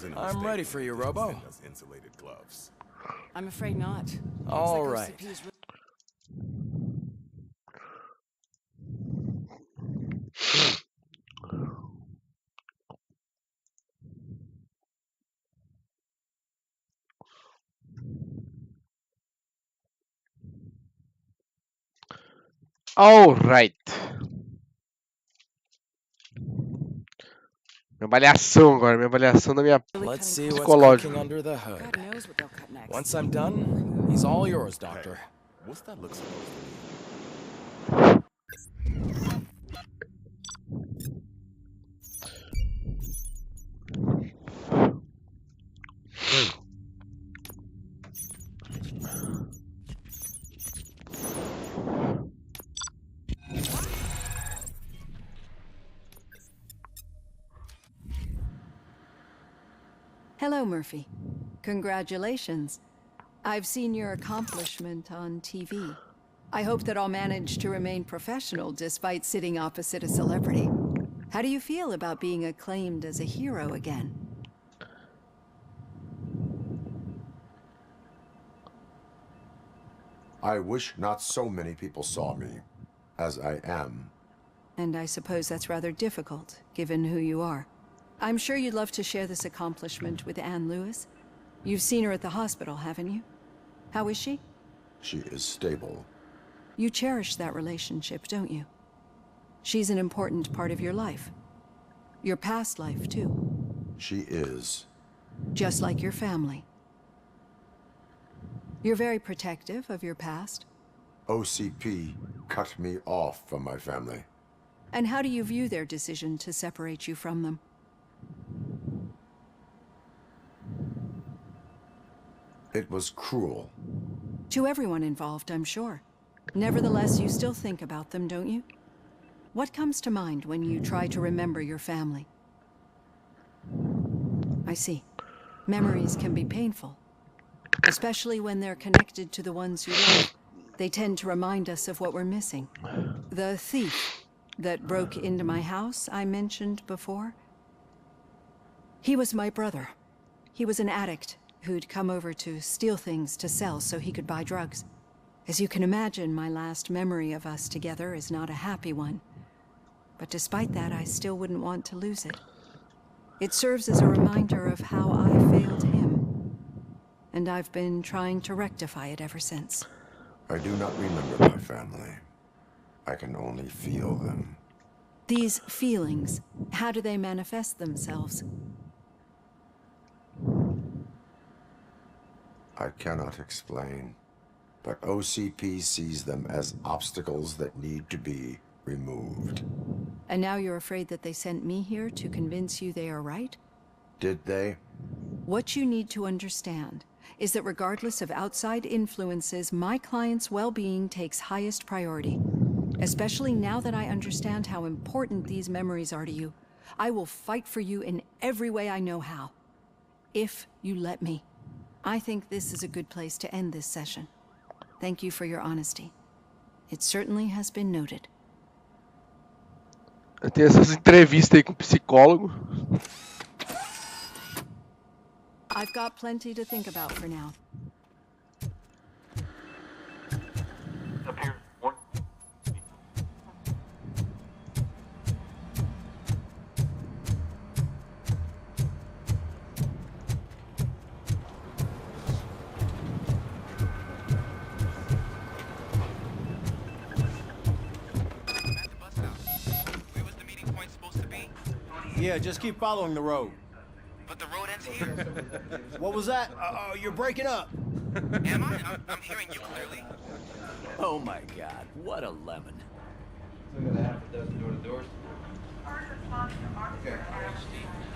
wasn't a I'm mistake ready for you, Robo. send us insulated gloves. I'm afraid not. All Looks right. like OCP is Alright. Minha avaliação agora, minha avaliação da minha really Let's cutting see what's Psychological. cooking under the hood. God knows what they'll cut next. Once I'm done, he's all yours, Doctor. What's that look supposed to be? Hello, Murphy. Congratulations. I've seen your accomplishment on TV. I hope that I'll manage to remain professional despite sitting opposite a celebrity. How do you feel about being acclaimed as a hero again? I wish not so many people saw me, as I am. And I suppose that's rather difficult, given who you are. I'm sure you'd love to share this accomplishment with Anne Lewis. You've seen her at the hospital, haven't you? How is she? She is stable. You cherish that relationship, don't you? She's an important part of your life. Your past life, too. She is. Just like your family. You're very protective of your past. OCP cut me off from my family. And how do you view their decision to separate you from them? It was cruel. To everyone involved, I'm sure. Nevertheless, you still think about them, don't you? What comes to mind when you try to remember your family? I see. Memories can be painful, especially when they're connected to the ones you love. They tend to remind us of what we're missing. The thief that broke into my house I mentioned before, he was my brother. He was an addict who'd come over to steal things to sell so he could buy drugs. As you can imagine, my last memory of us together is not a happy one. But despite that, I still wouldn't want to lose it. It serves as a reminder of how I failed him. And I've been trying to rectify it ever since. I do not remember my family. I can only feel them. These feelings, how do they manifest themselves? I cannot explain, but OCP sees them as obstacles that need to be removed. And now you're afraid that they sent me here to convince you they are right? Did they? What you need to understand is that regardless of outside influences, my client's well-being takes highest priority. Especially now that I understand how important these memories are to you, I will fight for you in every way I know how. If you let me. I think this is a good place to end this session. Thank you for your honesty. It certainly has been noted. Eu tenho essas entrevistas aí com psicólogo. I've got plenty to think about for now. Up here. One. Where was the meeting point supposed to be? Yeah, just keep following the road. But the road ends here. What was that? You're breaking up. Am I? I'm hearing you clearly. Oh my god, what a lemon.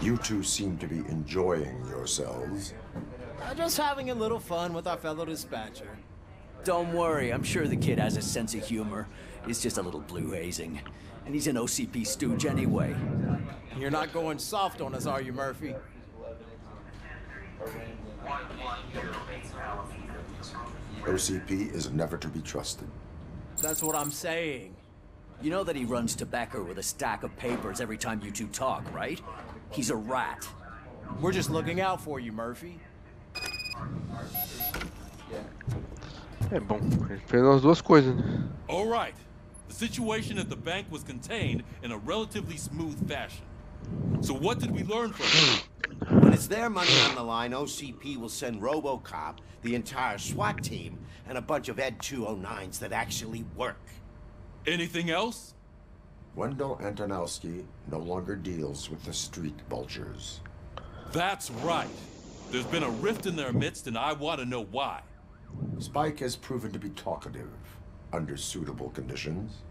You two seem to be enjoying yourselves. Just having a little fun with our fellow dispatcher. Don't worry, I'm sure the kid has a sense of humor. It's just a little blue hazing. And he's an OCP stooge anyway. You're not going soft on us, are you, Murphy? OCP is never to be trusted. That's what I'm saying. You know that he runs tobacco with a stack of papers every time you two talk, right? He's a rat. We're just looking out for you, Murphy. É bom, a gente fez as duas coisas, né? All right. The situation at the bank was contained in a relatively smooth fashion. So what did we learn from it? When it's their money on the line, OCP will send Robocop, the entire SWAT team, and a bunch of Ed 209s that actually work. Anything else? Wendell Antonowski no longer deals with the street vultures. That's right. There's been a rift in their midst, and I want to know why. Spike has proven to be talkative under suitable conditions.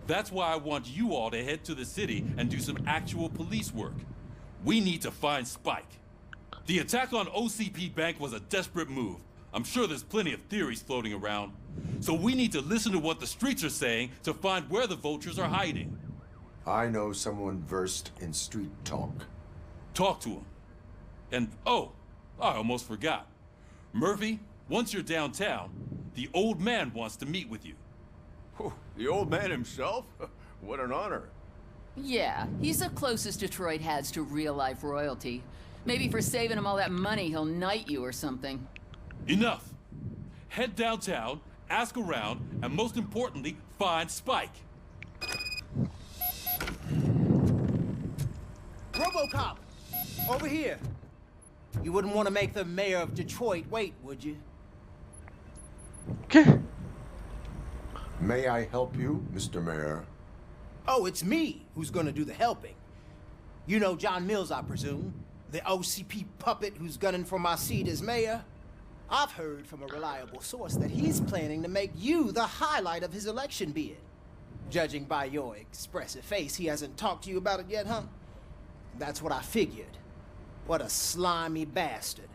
That's why I want you all to head to the city and do some actual police work. We need to find Spike. The attack on OCP Bank was a desperate move. I'm sure there's plenty of theories floating around. So we need to listen to what the streets are saying to find where the vultures are hiding. I know someone versed in street talk. Talk to him. And, oh, I almost forgot. Murphy, once you're downtown, the old man wants to meet with you. The old man himself? What an honor. Yeah, he's the closest Detroit has to real-life royalty. Maybe for saving him all that money, he'll knight you or something. Enough. Head downtown, ask around, and most importantly, find Spike. Robocop! Over here. You wouldn't want to make the mayor of Detroit wait, would you? Que? May I help you, Mr. Mayor? Oh, it's me who's gonna do the helping. You know John Mills, I presume? The OCP puppet who's gunning for my seat as mayor? I've heard from a reliable source that he's planning to make you the highlight of his election bid. Judging by your expressive face, he hasn't talked to you about it yet, huh? That's what I figured. What a slimy bastard.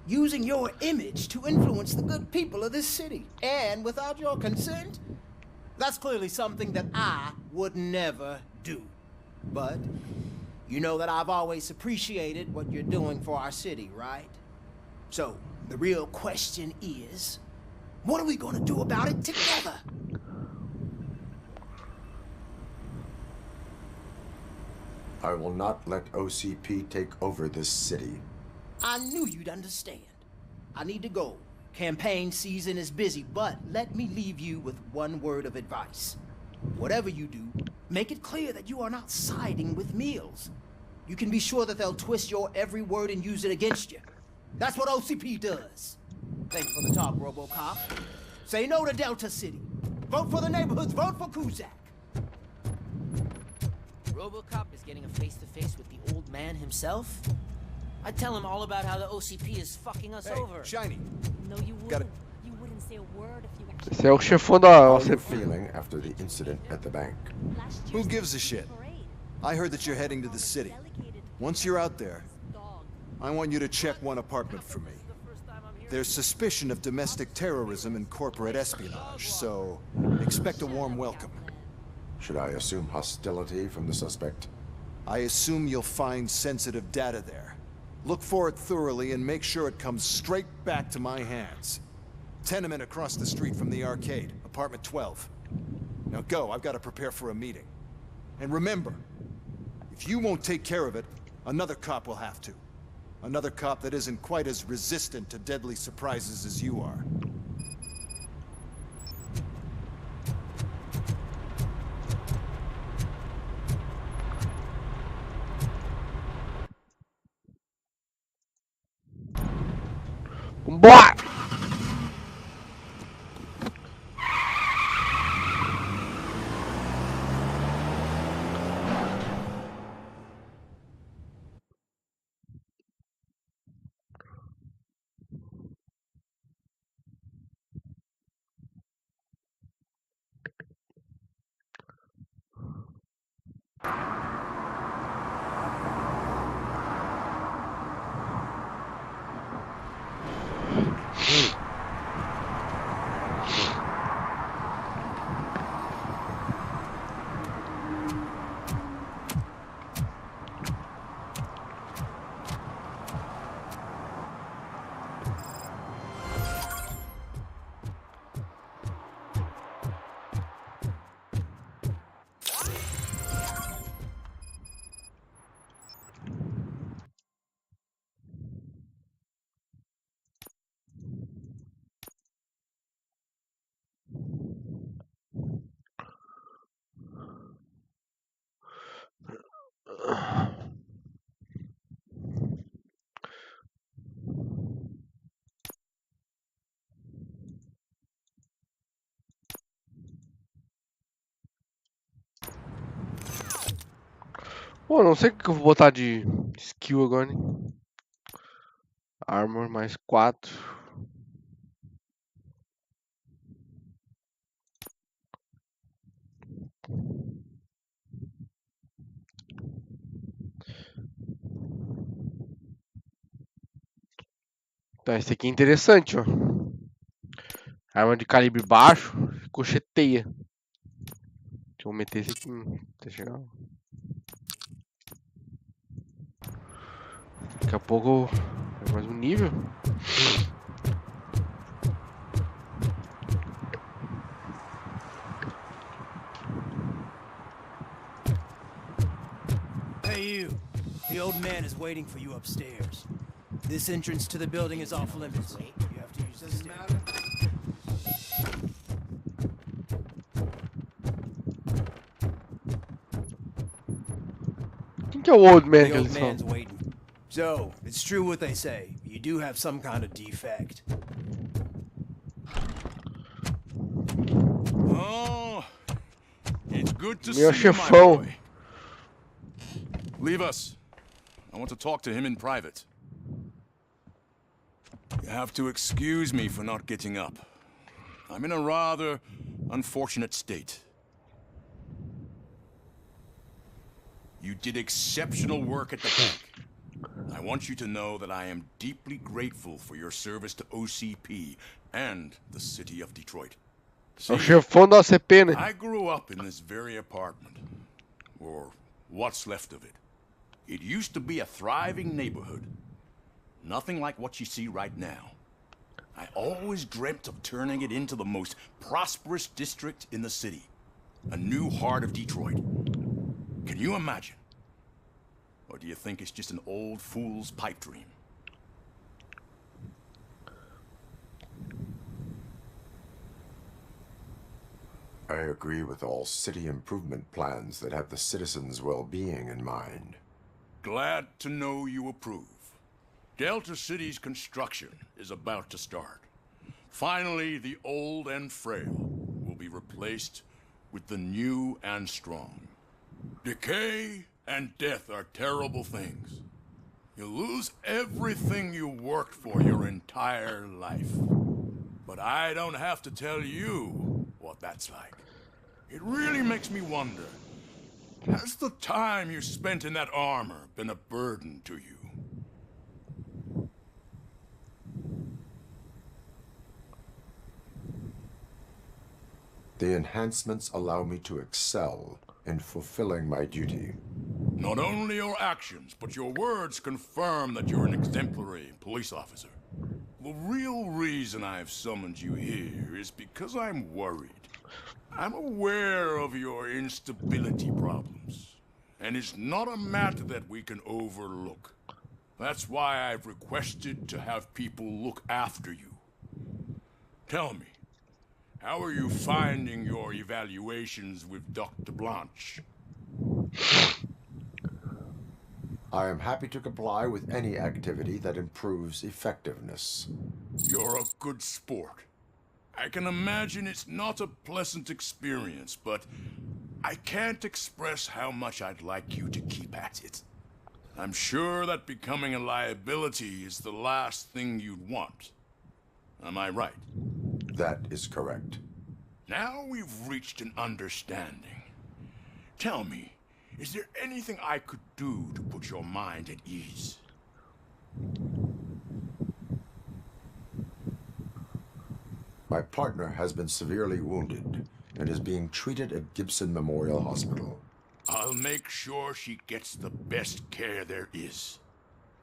Using your image to influence the good people of this city. And without your consent? That's clearly something that I would never do. But you know that I've always appreciated what you're doing for our city, right? So, the real question is, what are we gonna do about it together? I will not let OCP take over this city. I knew you'd understand. I need to go. Campaign season is busy, but let me leave you with one word of advice. Whatever you do, make it clear that you are not siding with Mills. You can be sure that they'll twist your every word and use it against you. That's what OCP does. Thanks for the talk, Robocop. Say no to Delta City. Vote for the neighborhoods. Vote for Kuzak. Robocop is getting a face-to-face with the old man himself? I'd tell him all about how the OCP is fucking us over. Shiny. No, you wouldn't. You wouldn't say a word if you actually... Esse é o chefão da How are you OCP. feeling after the incident at the bank? Who gives a shit? I heard that you're heading to the city. Once you're out there, I want you to check one apartment for me. There's suspicion of domestic terrorism and corporate espionage, so expect a warm welcome. Should I assume hostility from the suspect? I assume you'll find sensitive data there. Look for it thoroughly and make sure it comes straight back to my hands. Tenement across the street from the arcade, apartment 12. Now go, I've got to prepare for a meeting. And remember, if you won't take care of it, another cop will have to. Another cop that isn't quite as resistant to deadly surprises as you are. Vambora! Pô, não sei o que eu vou botar de skill agora, né? Armor mais 4. Tá, esse aqui é interessante, ó. Arma de calibre baixo, cocheteia. Deixa eu meter esse aqui. Tá chegando. Daqui a pouco é mais um nível. Hey, you. The old man is waiting for you upstairs. This entrance to the building is off limits. You have to use this stairs. Quem que é o old man The que old eles man's falam? waiting. So, it's true what they say. You do have some kind of defect. Oh, it's good to see Meu you, my chefão. boy. Leave us. I want to talk to him in private. You have to excuse me for not getting up. I'm in a rather unfortunate state. You did exceptional work at the bank. I want you to know that I am deeply grateful for your service to OCP and the city of Detroit. É o chefão da OCP, né? I grew up in this very apartment, or what's left of it. It used to be a thriving neighborhood. Nothing like what you see right now. I always dreamt of turning it into the most prosperous district in the city. A new heart of Detroit. Can you imagine? Or do you think it's just an old fool's pipe dream? I agree with all city improvement plans that have the citizens' well-being in mind. Glad to know you approve. Delta City's construction is about to start. Finally, the old and frail will be replaced with the new and strong. Decay and death are terrible things. You lose everything you worked for your entire life. But I don't have to tell you what that's like. It really makes me wonder, has the time you spent in that armor been a burden to you? The enhancements allow me to excel in fulfilling my duty. Not only your actions, but your words confirm that you're an exemplary police officer. The real reason I've summoned you here is because I'm worried. I'm aware of your instability problems, and it's not a matter that we can overlook. That's why I've requested to have people look after you. Tell me, how are you finding your evaluations with Dr. Blanche? I am happy to comply with any activity that improves effectiveness. You're a good sport. I can imagine it's not a pleasant experience, but I can't express how much I'd like you to keep at it. I'm sure that becoming a liability is the last thing you'd want. Am I right? That is correct. Now we've reached an understanding. Tell me, is there anything I could do to put your mind at ease? My partner has been severely wounded and is being treated at Gibson Memorial Hospital. I'll make sure she gets the best care there is.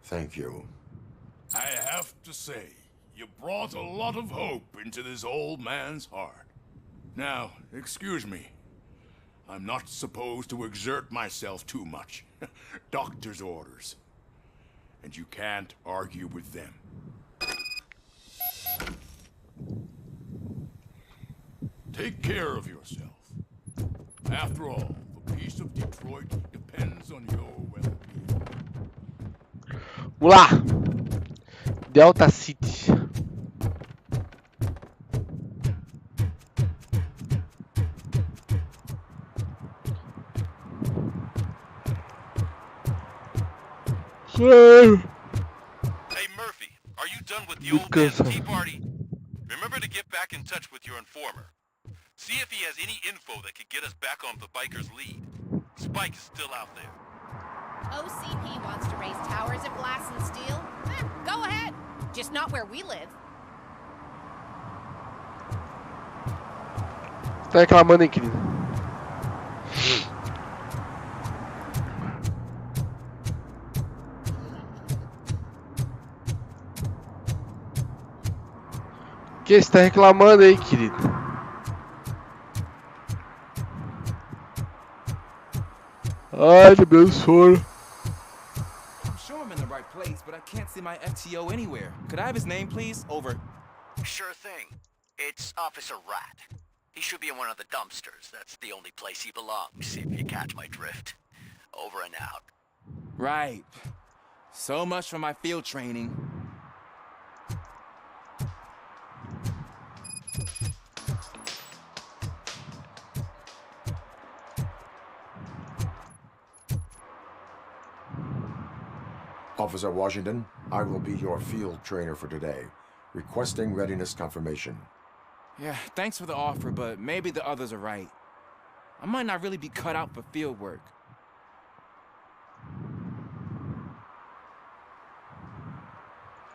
Thank you. I have to say, you brought a lot of hope into this old man's heart. Now, excuse me. I'm not supposed to exert myself too much. Doctor's orders. And you can't argue with them. Take care of yourself. After all, the peace of Detroit depends on your well-being. Vamos lá. Delta City. Hey Murphy, are you done with the old man's tea party? Remember to get back in touch with your informer. See if he has any info that could get us back on the biker's lead. Spike is still out there. OCP wants to raise towers of glass and steel? Go ahead. Just not where we live. Tá reclamando, hein, querido? O que você tá reclamando aí, querido? Ai, meu sono. I'm sure I'm in the right place, but I can't see my FTO anywhere. Could I have his name, please? Over. Sure thing. It's Officer Rat. He should be in one of the dumpsters. That's the only place he belongs, if you catch my drift. Over and out. Right. So much for my field training. Officer Washington, I will be your field trainer for today. Requesting readiness confirmation. Yeah, thanks for the offer, but maybe the others are right. I might not really be cut out for field work.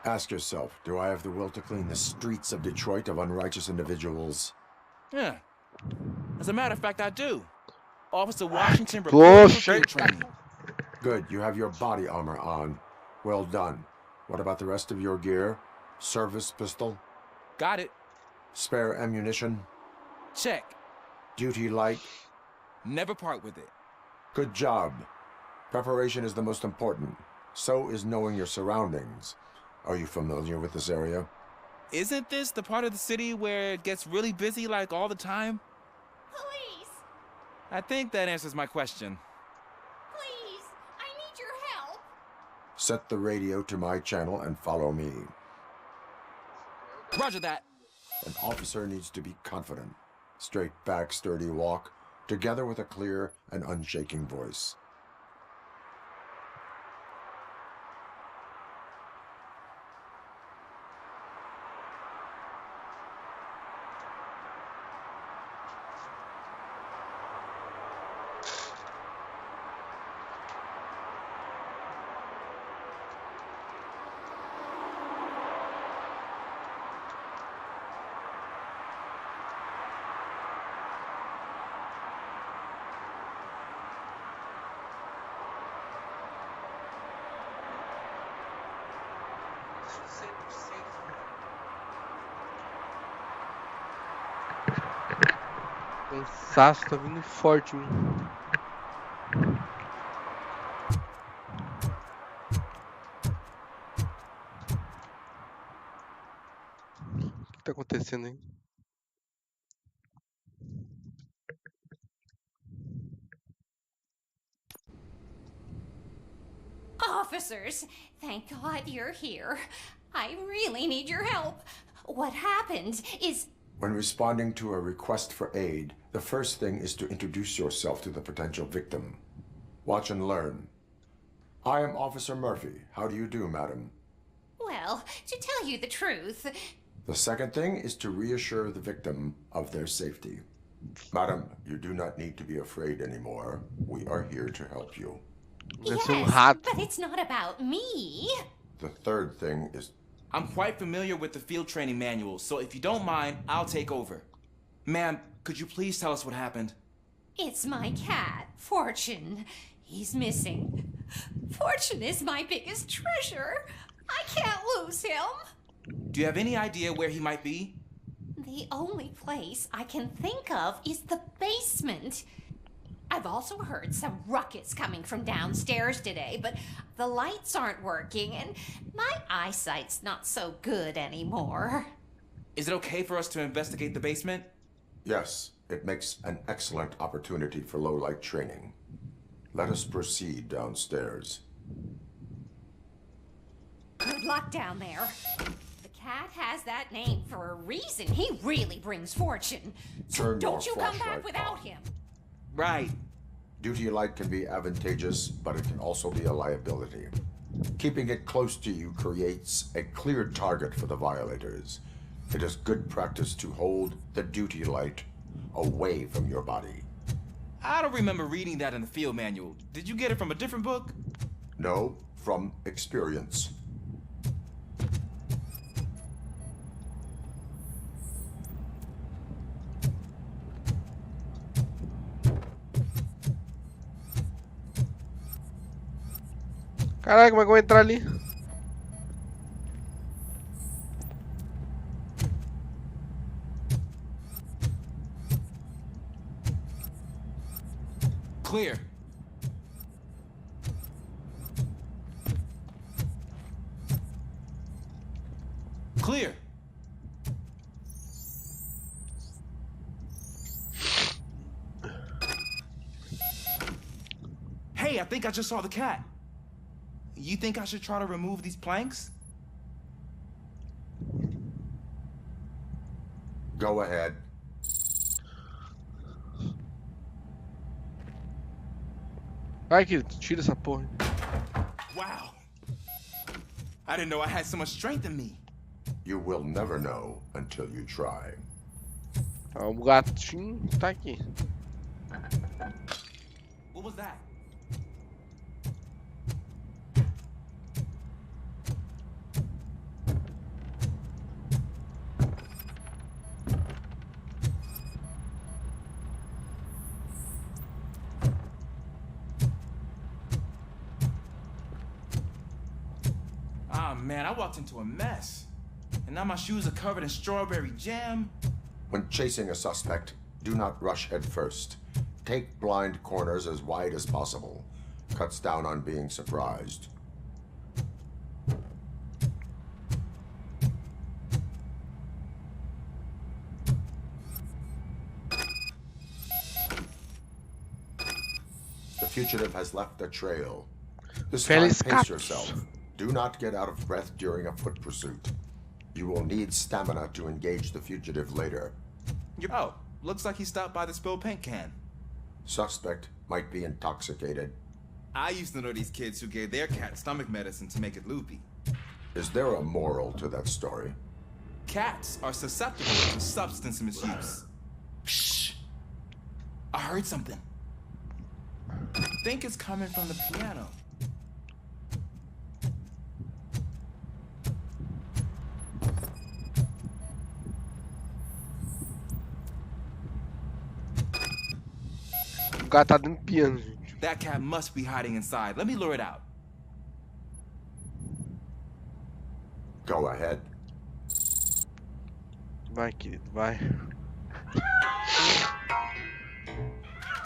Ask yourself, do I have the will to clean the streets of Detroit of unrighteous individuals? Yeah. As a matter of fact, I do. Officer Washington reported for field training. Good, you have your body armor on. Well done. What about the rest of your gear? Service pistol? Got it. Spare ammunition? Check. Duty light? Never part with it. Good job. Preparation is the most important. So is knowing your surroundings. Are you familiar with this area? Isn't this the part of the city where it gets really busy like all the time? Police! I think that answers my question. Please! I need your help! Set the radio to my channel and follow me. Roger that. An officer needs to be confident. Straight back, sturdy walk, together with a clear and unshaking voice. Cansaço, tá vindo forte, hein? O que tá acontecendo aí? Officers, thank God you're here. I really need your help. What happened is... When responding to a request for aid, the first thing is to introduce yourself to the potential victim. Watch and learn. I am Officer Murphy. How do you do, madam? Well, to tell you the truth... The second thing is to reassure the victim of their safety. Madam, you do not need to be afraid anymore. We are here to help you. Yes, but it's not about me. The third thing is... I'm quite familiar with the field training manual, so if you don't mind, I'll take over. Ma'am, could you please tell us what happened? It's my cat, Fortune. He's missing. Fortune is my biggest treasure. I can't lose him. Do you have any idea where he might be? The only place I can think of is the basement. I've also heard some ruckus coming from downstairs today, but the lights aren't working and my eyesight's not so good anymore. Is it okay for us to investigate the basement? Yes, it makes an excellent opportunity for low-light training. Let us proceed downstairs. Good luck down there. The cat has that name for a reason. He really brings fortune. So Turn don't your you come back flashlight without on. him. Right. Duty light can be advantageous, but it can also be a liability. Keeping it close to you creates a clear target for the violators. It is good practice to hold the duty light away from your body. I don't remember reading that in the field manual. Did you get it from a different book? No, from experience. Caralho, como é que eu vou entrar ali? Clear. Clear. Hey, I think I just saw the cat. You think I should try to remove these planks? Go ahead. Vai, querido, tira essa porra. Wow. I didn't know I had so much strength in me. You will never know until you try. O gatinho tá aqui. What was that? Ah, man, I walked into a mess. And now my shoes are covered in strawberry jam. When chasing a suspect, do not rush head first. Take blind corners as wide as possible. Cuts down on being surprised. The fugitive has left a trail. This time, pace yourself. Do not get out of breath during a foot pursuit. You will need stamina to engage the fugitive later. Oh, looks like he stopped by the spilled paint can. Suspect might be intoxicated. I used to know these kids who gave their cat stomach medicine to make it loopy. Is there a moral to that story? Cats are susceptible to substance misuse. Shh! I heard something. I think it's coming from the piano. O cara tá dentro do piano, gente. That cat must be hiding inside. Let me lure it out. Go ahead. Vai, querido, vai.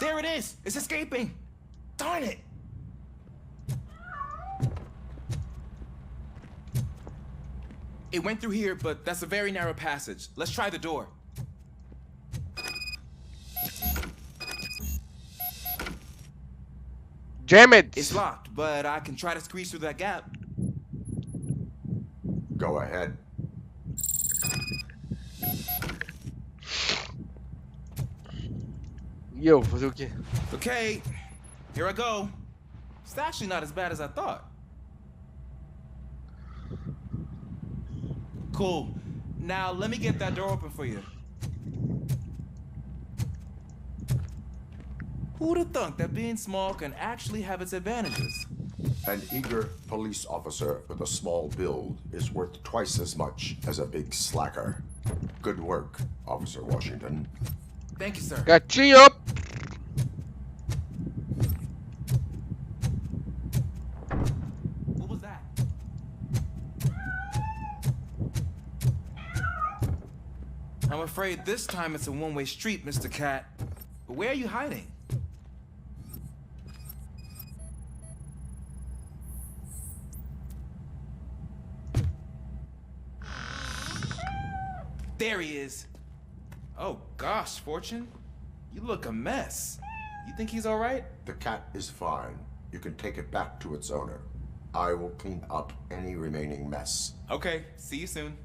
There it is! It's escaping! Darn it! It went through here, but that's a very narrow passage. Let's try the door. Jam it! It's locked, but I can try to squeeze through that gap. Go ahead. E eu, fazer o quê? Okay, here I go. It's actually not as bad as I thought. Cool. Now let me get that door open for you. Who'd have thunk that being small can actually have its advantages? An eager police officer with a small build is worth twice as much as a big slacker. Good work, Officer Washington. Thank you, sir. Gatinho! What was that? I'm afraid this time it's a one-way street, Mr. Cat. But where are you hiding? There he is. Oh gosh, Fortune. You look a mess. You think he's all right? The cat is fine. You can take it back to its owner. I will clean up any remaining mess. Okay, see you soon.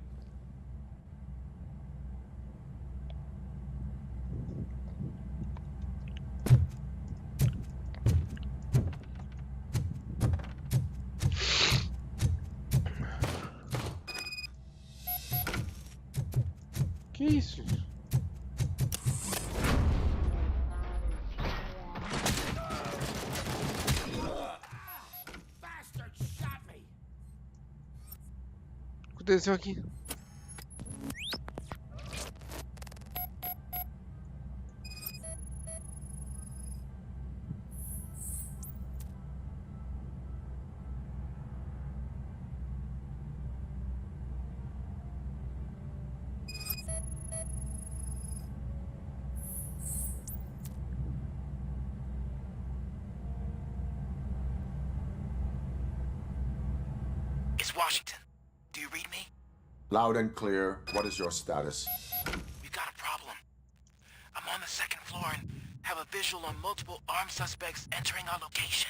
Que isso? O que aconteceu aqui? It's Washington. Do you read me? Loud and clear. What is your status? We got a problem. I'm on the second floor and have a visual on multiple armed suspects entering our location.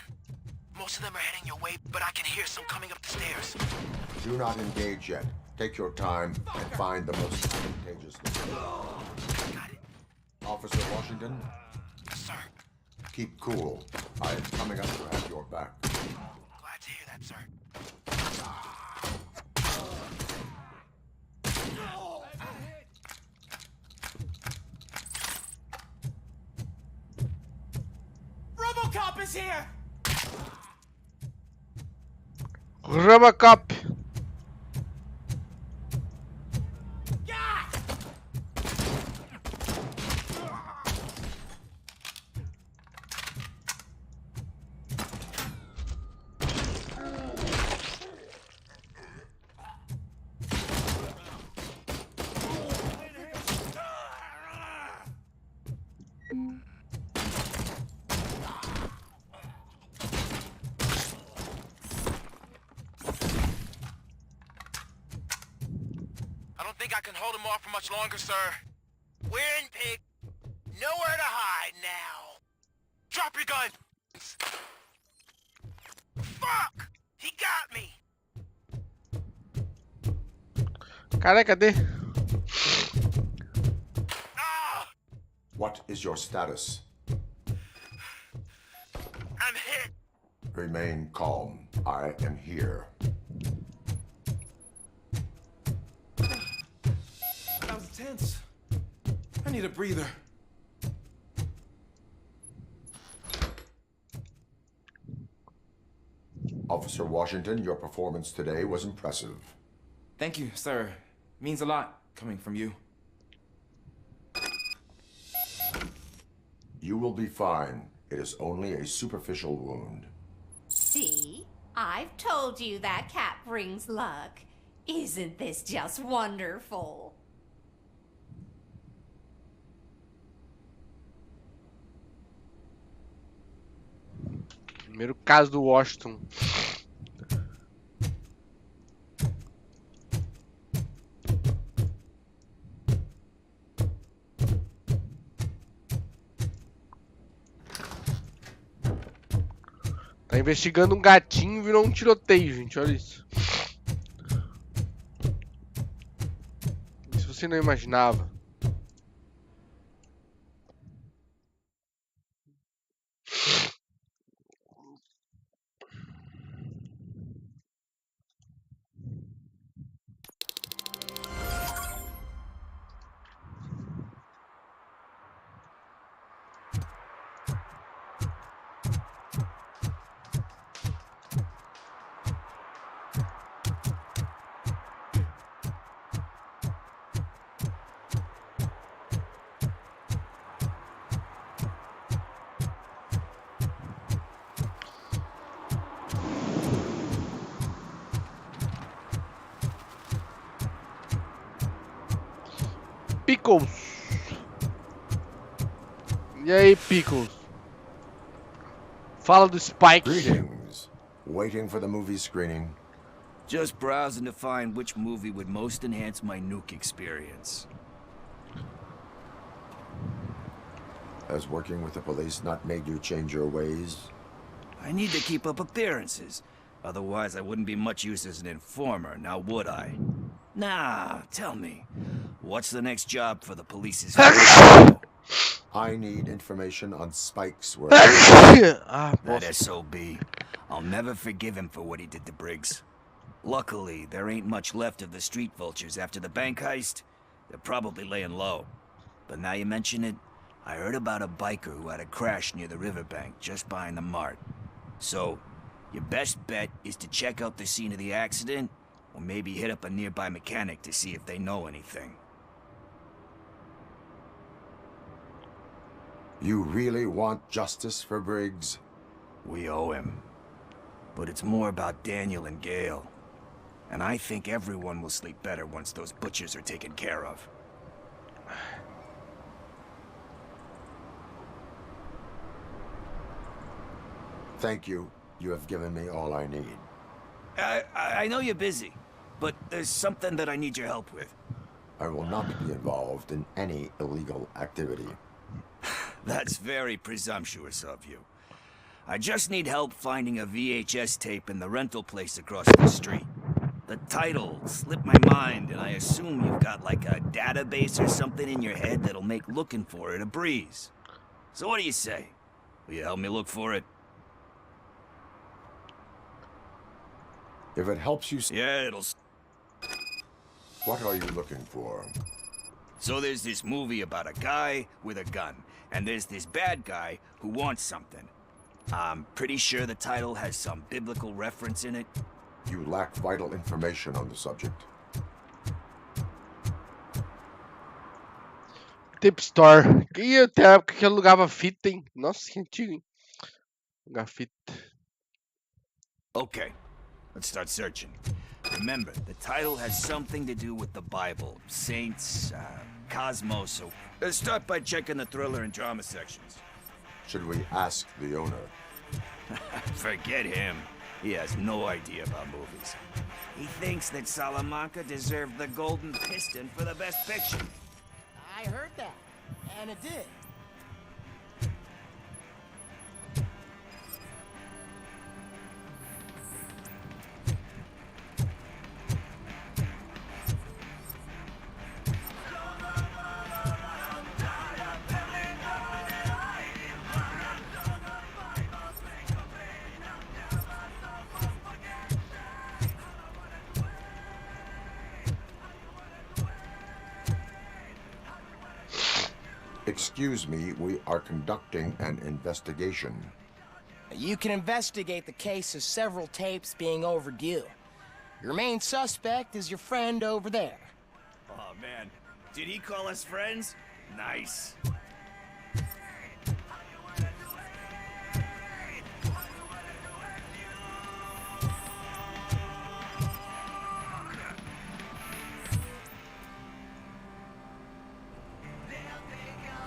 Most of them are heading your way, but I can hear some coming up the stairs. Do not engage yet. Take your time and find the most advantageous location. Got it. Officer Washington, Yes, sir. keep cool. I am coming up to have your back. Glad to hear that, sir. Robocop is here! Robocop! I don't think I can hold him off for much longer, sir. We're in, pig. Nowhere to hide now. Drop your gun! Fuck! He got me! Cara, cadê? What is your status? I'm hit. Remain calm. I am here. That was tense. I need a breather. Officer Washington, your performance today was impressive. Thank you, sir. Means a lot coming from you. You will be fine. It is only a superficial wound. See? I've told you that cat brings luck. Isn't this just wonderful? Primeiro caso do Washington. Tá investigando um gatinho e virou um tiroteio, gente. Olha isso. Isso você não imaginava. Pickles. E aí, Pickles? Fala do Spike. Greetings. Waiting for the movie screening. Just browsing to find which movie would most enhance my nuke experience. Has working with the police not made you change your ways? I need to keep up appearances. Otherwise, I wouldn't be much use as an informer, now would I? Nah, tell me. What's the next job for the police's I need information on Spike's work. That SOB. I'll never forgive him for what he did to Briggs. Luckily, there ain't much left of the street vultures after the bank heist. They're probably laying low. But now you mention it, I heard about a biker who had a crash near the riverbank just behind the mart. So, your best bet is to check out the scene of the accident, or maybe hit up a nearby mechanic to see if they know anything. You really want justice for Briggs? We owe him. But it's more about Daniel and Gale. And I think everyone will sleep better once those butchers are taken care of. Thank you. You have given me all I need. I know you're busy, but there's something that I need your help with. I will not be involved in any illegal activity. That's very presumptuous of you. I just need help finding a VHS tape in the rental place across the street. The title slipped my mind, and I assume you've got like a database or something in your head that'll make looking for it a breeze. So what do you say? Will you help me look for it? If it helps you... Yeah, it'll... What are you looking for? So there's this movie about a guy with a gun, and there's this bad guy who wants something. I'm pretty sure the title has some biblical reference in it. You lack vital information on the subject. Tape Store. Que até época que alugava fita, hein? Nossa, que antigo, hein? Alugar fita. Okay, let's start searching. Remember, the title has something to do with the Bible, saints, cosmos, so let's start by checking the thriller and drama sections. Should we ask the owner? Forget him. He has no idea about movies. He thinks that Salamanca deserved the Golden Piston for the best picture. I heard that, and it did. Excuse me, we are conducting an investigation. You can investigate the case of several tapes being overdue. Your main suspect is your friend over there. Oh, man. Did he call us friends? Nice.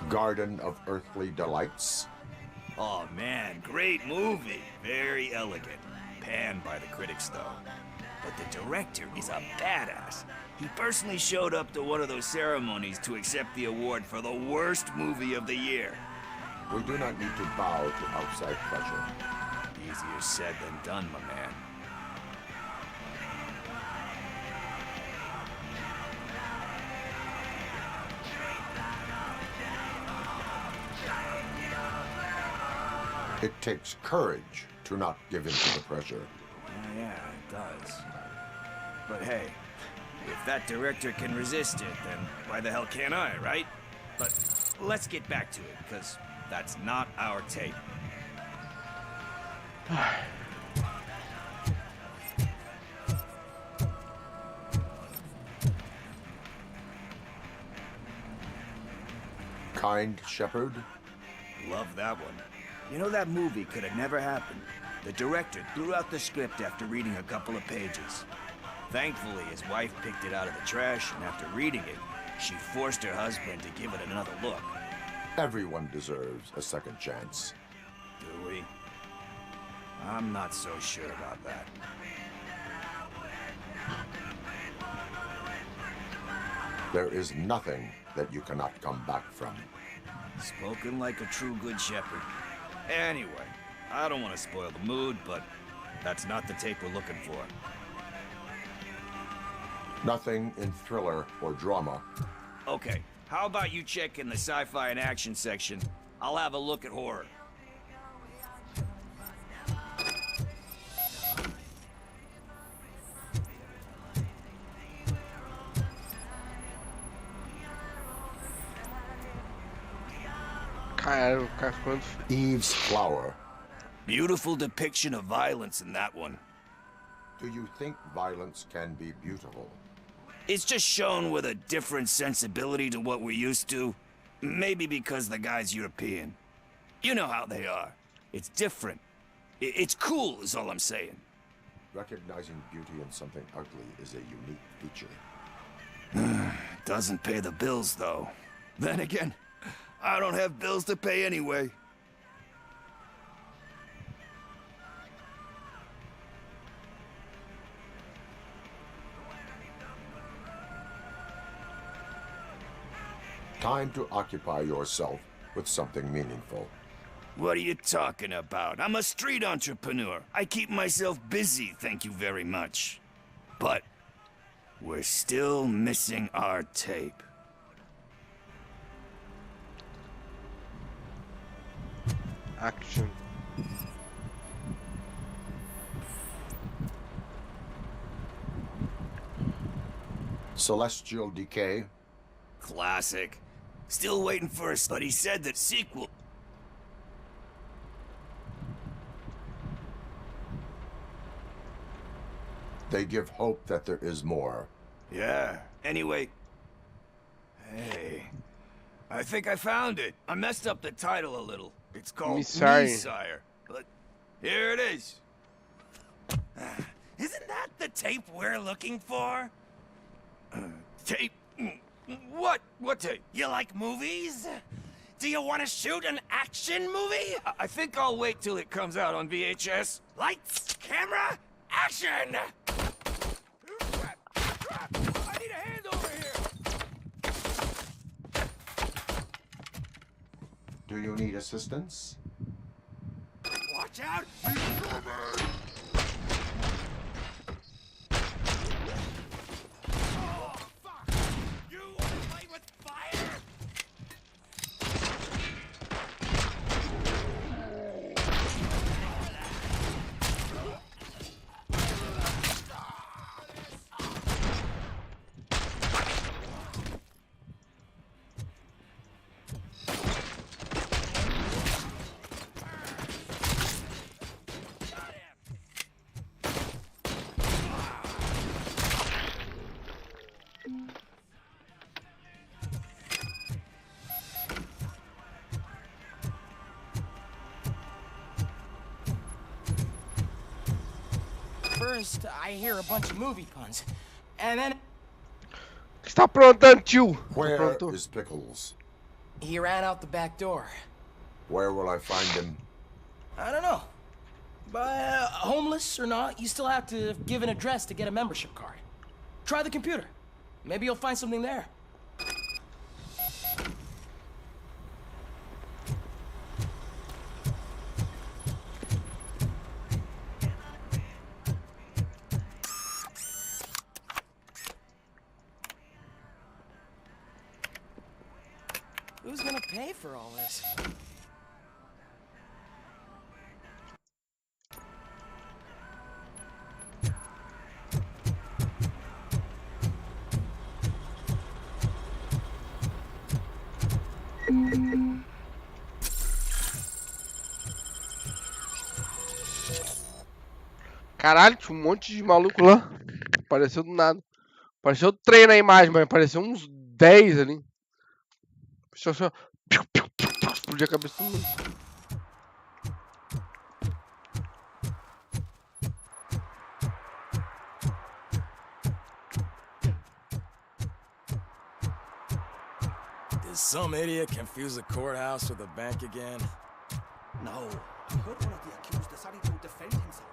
Garden of Earthly Delights? Oh, man. Great movie. Very elegant. Panned by the critics, though. But the director is a badass. He personally showed up to one of those ceremonies to accept the award for the worst movie of the year. We do not need to bow to outside pressure. Easier said than done, my man. It takes courage to not give in to the pressure. Yeah, it does. But hey, if that director can resist it, then why the hell can't I, right? But let's get back to it, because that's not our tape. Kind Shepherd? Love that one. You know, that movie could have never happened. The director threw out the script after reading a couple of pages. Thankfully, his wife picked it out of the trash, and after reading it, she forced her husband to give it another look. Everyone deserves a second chance. Do we? I'm not so sure about that. There is nothing that you cannot come back from. Spoken like a true good shepherd. Anyway, I don't want to spoil the mood, but that's not the tape we're looking for. Nothing in thriller or drama. Okay, how about you check in the sci-fi and action section? I'll have a look at horror. Cara, o cara falando. Eve's Flower. Beautiful depiction of violence in that one. Do you think violence can be beautiful? It's just shown with a different sensibility to what we're used to. Maybe because the guy's European. You know how they are. It's different. It's cool is all I'm saying. Recognizing beauty in something ugly is a unique feature. Doesn't pay the bills, though. Then again, I don't have bills to pay anyway. Time to occupy yourself with something meaningful. What are you talking about? I'm a street entrepreneur. I keep myself busy, thank you very much. But we're still missing our tape. Action. Celestial Decay. Classic. Still waiting for us, but he said that sequel... They give hope that there is more. Yeah. Anyway... Hey... I think I found it. I messed up the title a little. It's called Messiah. But here it is. Isn't that the tape we're looking for? Tape? What? What tape? You like movies? Do you want to shoot an action movie? I think I'll wait till it comes out on VHS. Lights, camera, action! Crap! I need a hand over here! Do you need assistance? Watch out! First, I hear a bunch of movie puns, and then... O que está aprontando, tio? Where is Pickles? He ran out the back door. Where will I find him? I don't know. But homeless or not, you still have to give an address to get a membership card. Try the computer. Maybe you'll find something there. Who's gonna pay for all this? Caralho, tinha um monte de maluco lá. Apareceu do nada. Apareceu trem na imagem, mas apareceu uns 10 ali. Só. Explodia a cabeça do mundo. Did some idiot confuse the courthouse with a bank again? No. I heard one of the accused decided to defend himself.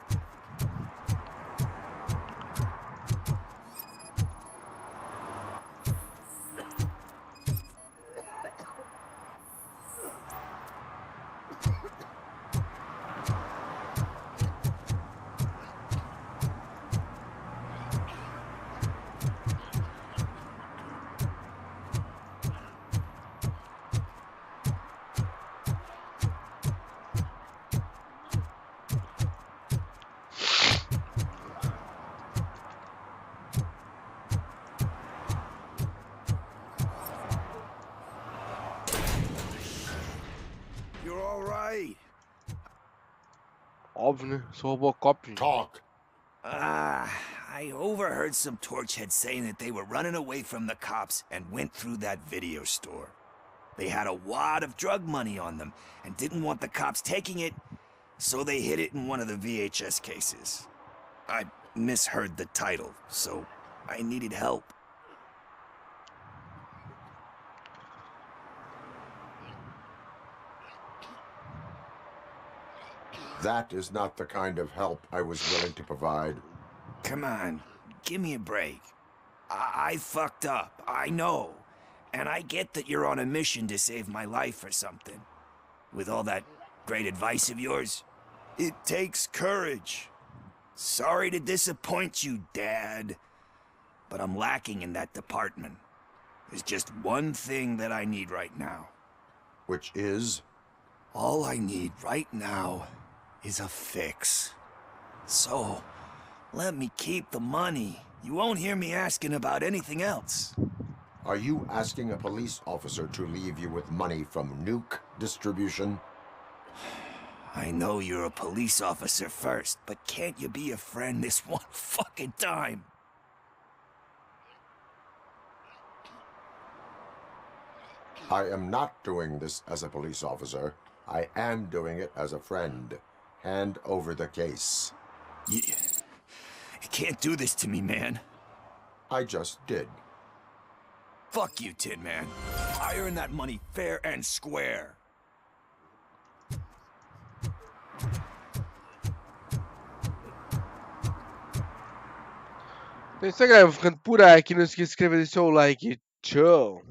Óbvio, né? Sou Robocop. Gente. Talk. I overheard some torchheads saying that they were running away from the cops and went through that video store. They had a wad of drug money on them and didn't want the cops taking it, so they hid it in one of the VHS cases. I misheard the title, so I needed help. That is not the kind of help I was willing to provide. Come on, give me a break. I fucked up, I know. And I get that you're on a mission to save my life or something. With all that great advice of yours, it takes courage. Sorry to disappoint you, Dad. But I'm lacking in that department. There's just one thing that I need right now. Which is? All I need right now is a fix. So, let me keep the money. You won't hear me asking about anything else. Are you asking a police officer to leave you with money from nuke distribution? I know you're a police officer first, but can't you be a friend this one fucking time? I am not doing this as a police officer. I am doing it as a friend. Hand over the case. You can't do this to me, man. I just did. Fuck you, Tin Man. I earned that money fair and square. Então é isso aí, galera. Vou ficando por aqui. Não esqueça de se inscrever e deixar o like. Tchau.